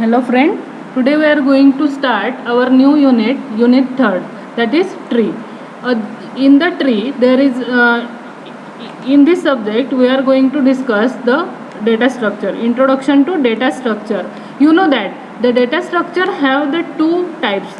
Hello friend, today we are going to start our new unit 3rd, that is tree. In the tree there is in this subject we are going to discuss the data structure, introduction to data structure. You know that the data structure have the two types,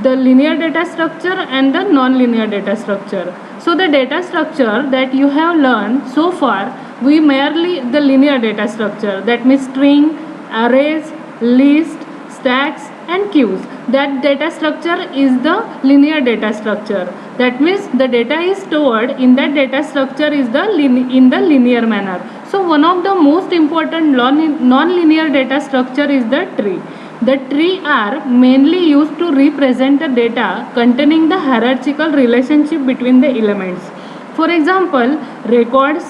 the linear data structure and the non-linear data structure. So the data structure that you have learned so far, we merely the linear data structure, that means string, arrays, list, stacks and queues. That data structure is the linear data structure. That means the data is stored in that data structure is in the linear manner. So one of the most important non-linear data structure is the tree. The tree are mainly used to represent the data containing the hierarchical relationship between the elements. For example, records,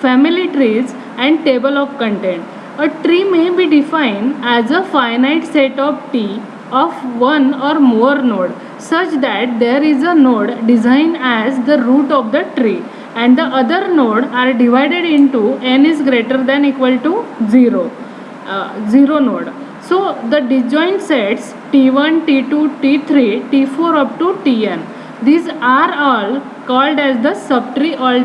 family trees and table of content. A tree may be defined as a finite set of T of one or more node, such that there is a node designed as the root of the tree and the other node are divided into n is greater than equal to 0 node. So the disjoint sets T1, T2, T3, T4 up to Tn. These are all called as the subtree or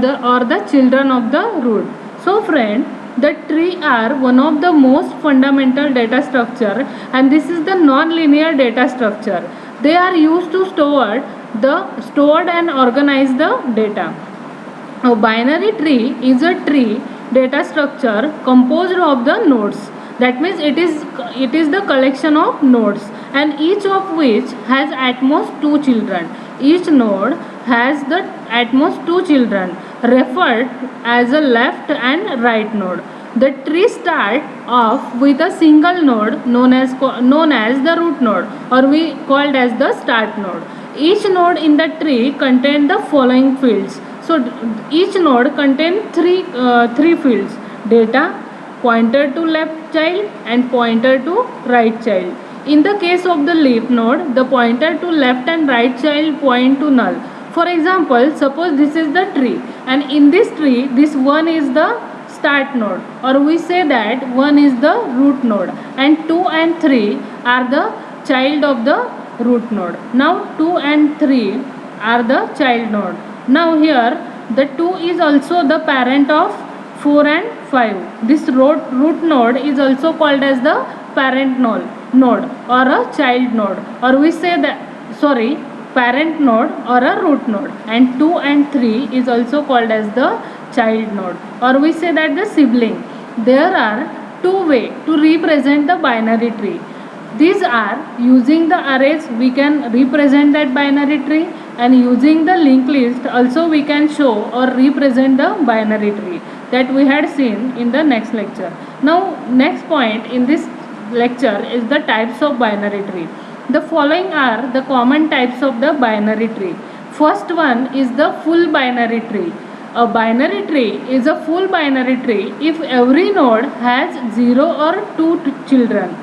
the children of the root. So friend, the tree are one of the most fundamental data structure and this is the non-linear data structure. They are used to stored and organize the data. A binary tree is a tree data structure composed of the nodes. That means it is the collection of nodes and each of which has at most two children. Each node has the at most two children referred as a left and right node. The tree starts off with a single node known as the root node, or we called as the start node. Each node in the tree contains the following fields. So each node contains three fields: data, pointer to left child and pointer to right child. In the case of the leaf node, the pointer to left and right child point to null. For example, suppose this is the tree and in this tree this one is the start node, or we say that one is the root node and 2 and 3 are the child of the root node. Now 2 and 3 are the child node. Now here the 2 is also the parent of 4 and 5. This root node is also called as the parent node or a child node, or we say that parent node or a root node, and 2 and 3 is also called as the child node, or we say that the sibling. There are two ways to represent the binary tree. These are using the arrays we can represent that binary tree, and using the linked list also we can show or represent the binary tree that we had seen in the next lecture. Now next point in this lecture is the types of binary tree. The following are the common types of the binary tree. First one is the full binary tree. A binary tree is a full binary tree if every node has 0 or 2 children.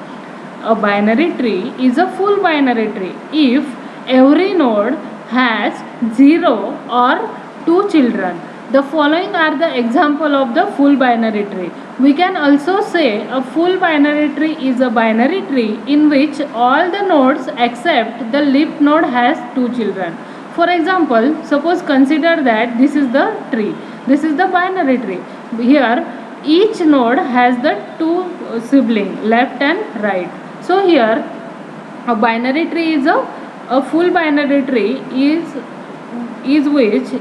A binary tree is a full binary tree if every node has 0 or 2 children. The following are the example of the full binary tree. We can also say a full binary tree is a binary tree in which all the nodes except the leaf node has 2 children. For example, suppose consider that this is the tree. This is the binary tree. Here each node has the two siblings, left and right. So here a binary tree is a full binary tree is which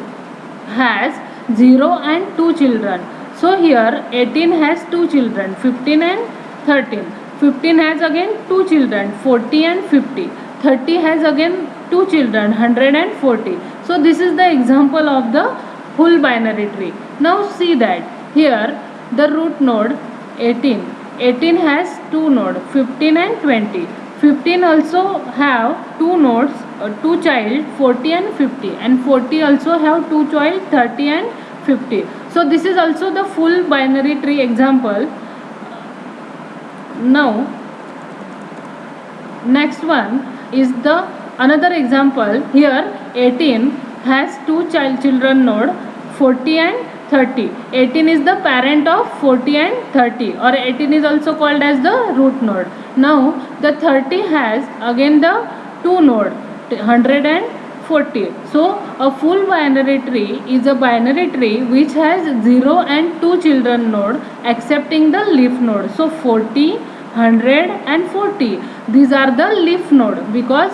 has 0 and 2 children. So here 18 has 2 children, 15 and 13. 15 has again 2 children, 40 and 50. 30 has again 2 children, 100 and 40. So this is the example of the full binary tree. Now see that here the root node 18. 18 has 2 nodes, 15 and 20. 15 also have 2 nodes, 2 child, 40 and 50, and 40 also have 2 child, 30 and 50. So this is also the full binary tree example. Now next one is the another example. Here 18 has 2 children node, 40 and 30. 18 is the parent of 40 and 30, or 18 is also called as the root node. Now the 30 has again the two node, 100 and 40. So a full binary tree is a binary tree which has 0 and 2 children node excepting the leaf node. So 40, 100 and 40, these are the leaf node because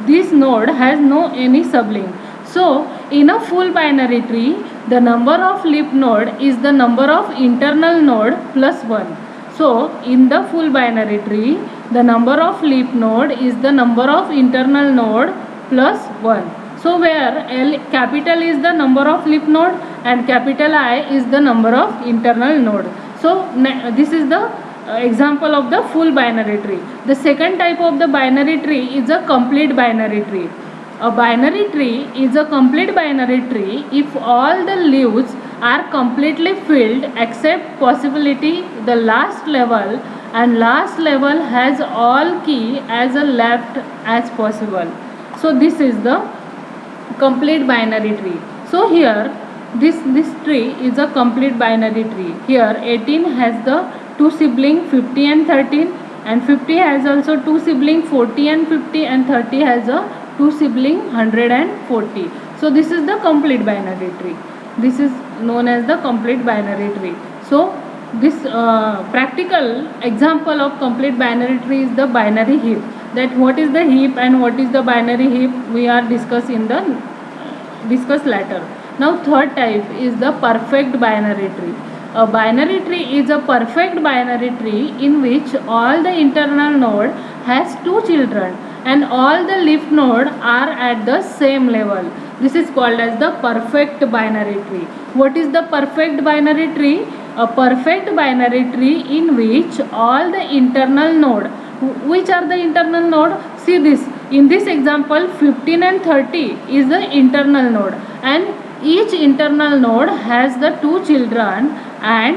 this node has no any sublink. So in a full binary tree, the number of leaf node is the number of internal node plus 1. So in the full binary tree, the number of leaf node is the number of internal node plus 1. So where capital is the number of leaf node and capital I is the number of internal node. So this is the example of the full binary tree. The second type of the binary tree is a complete binary tree. A binary tree is a complete binary tree if all the leaves are completely filled except possibility the last level, and last level has all key as a left as possible. So this is the complete binary tree. So here this tree is a complete binary tree. Here 18 has the two sibling 50 and 13, and 50 has also two sibling 40 and 50, and 30 has a two sibling 140. So this is the complete binary tree. This is known as the complete binary tree. So this practical example of complete binary tree is the binary heap. That what is the heap and what is the binary heap we are discuss later. Now third type is the perfect binary tree. A binary tree is a perfect binary tree in which all the internal node has two children and all the leaf node are at the same level. This is called as the perfect binary tree. What is the perfect binary tree? A perfect binary tree in which all the internal node, which are the internal node? See this, in this example 15 and 30 is the internal node, and each internal node has the two children and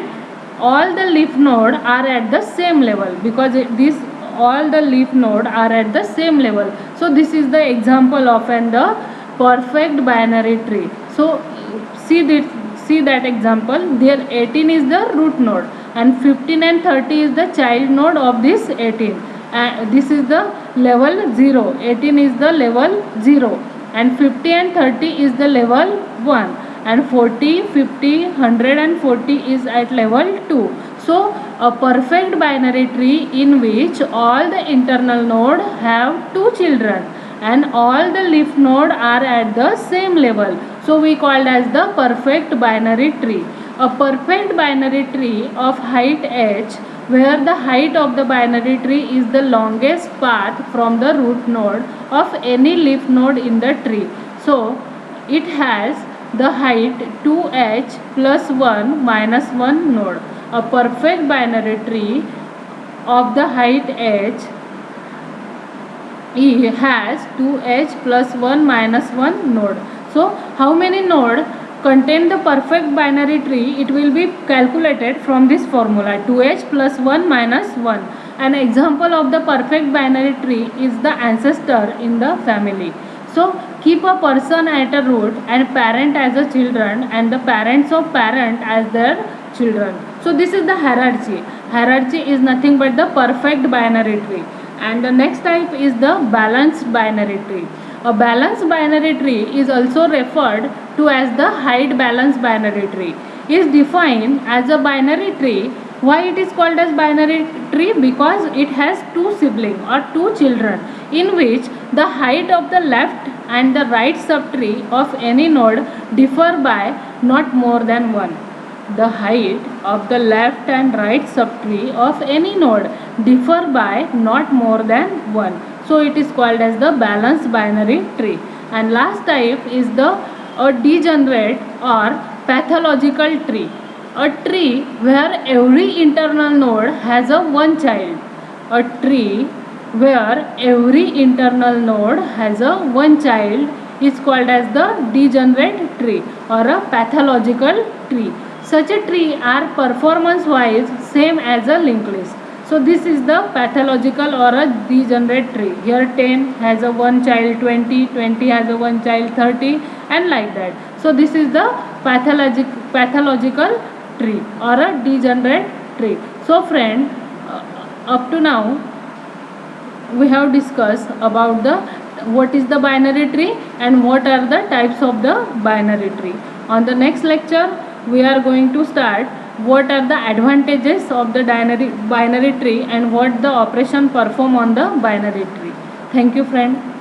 all the leaf node are at the same level because this all the leaf node are at the same level. So this is the example of the perfect binary tree. So see that example. There 18 is the root node and 15 and 30 is the child node of this 18. This is the level 0. 18 is the level 0 and 50 and 30 is the level 1, and 40, 50, 140 is at level 2. So a perfect binary tree in which all the internal node have two children and all the leaf node are at the same level. So we called as the perfect binary tree. A perfect binary tree of height h, where the height of the binary tree is the longest path from the root node of any leaf node in the tree. So it has the height 2h plus 1 minus 1 node. A perfect binary tree of the height h has 2h plus 1 minus 1 node. So how many node contain the perfect binary tree? It will be calculated from this formula, 2h plus 1 minus 1. An example of the perfect binary tree is the ancestor in the family. So keep a person at a root and parent as a children and the parents of parent as their children. So this is the hierarchy. Hierarchy is nothing but the perfect binary tree. And the next type is the balanced binary tree. A balanced binary tree is also referred to as the height balanced binary tree. Is defined as a binary tree. Why it is called as binary tree? Because it has two siblings or two children in which the height of the left and the right subtree of any node differ by not more than 1. The height of the left and right subtree of any node differ by not more than 1. So it is called as the balanced binary tree. And last type is the degenerate or pathological tree. A tree where every internal node has a one child. A tree where every internal node has a one child is called as the degenerate tree or a pathological tree. Such a tree are performance wise same as a linked list. So this is the pathological or a degenerate tree. Here 10 has a one child, 20 has a one child, 30 and like that. So this is the pathological tree or a degenerate tree. So friend, up to now we have discussed about the what is the binary tree and what are the types of the binary tree. On the next lecture we are going to start what are the advantages of the binary tree and what the operation perform on the binary tree. Thank you friend.